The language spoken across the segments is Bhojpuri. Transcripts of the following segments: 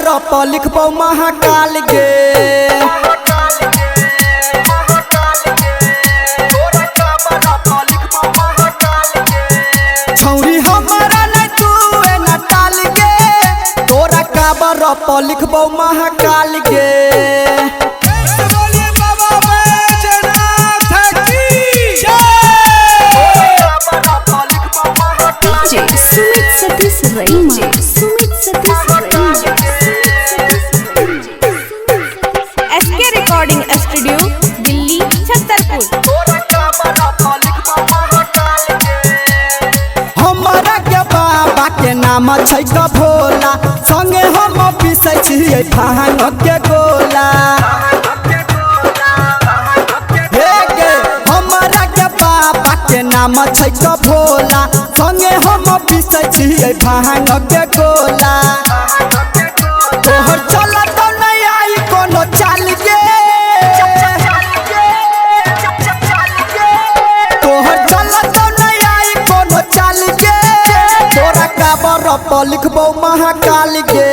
काबर पर लिखबो महाकाल गे। छौरी हमारा नहीं तू ना टाल गे, तोरा काबर पर लिखबो महाकाल गे। SK recording studio Delhi Chhatarpur. हमारा के बाबा के नाम छै क भोला, संगे हम पीसै छियै भांग के गोला। हे गे हमारा के बाबा के नाम छै क भोला, संगे हम पीसै छियै भांग के गोला। तोहर चलत नहीं आई कोनो चाल गे, तोहर चलत नहीं आई कोनो चाल गे, तोरा काबर पर लिखबो महाकाल गे।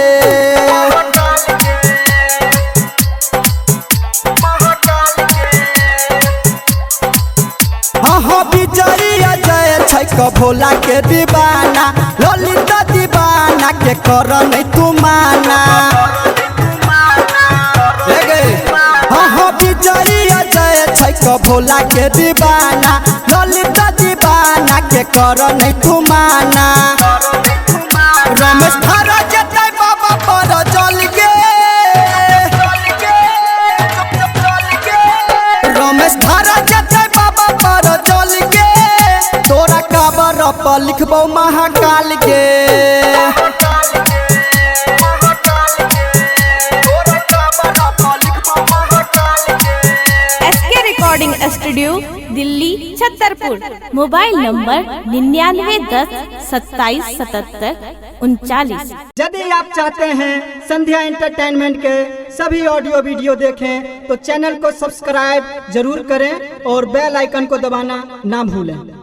हाँ बिजरिया जय छै क भोला के दीवाना, ललिता दीवाना के कर नहीं तू माना। हाँ बिजरिया जय छै क भोला के दीवाना, ललिता दीवाना के कर नहीं तू माना। रमेश धारा जतै बाबा पर जल गे, रमेश धारा जतै बाबा पर जल गे, तोरा काबर पर लिखबो महाकाल गे। SK recording studio Delhi Chhatarpur. Mobile number 9910 27 77 39। यदि आप चाहते हैं संध्या एंटरटेनमेंट के सभी ऑडियो वीडियो देखें तो चैनल को सब्सक्राइब जरूर करें और बेल आइकन को दबाना ना भूलें।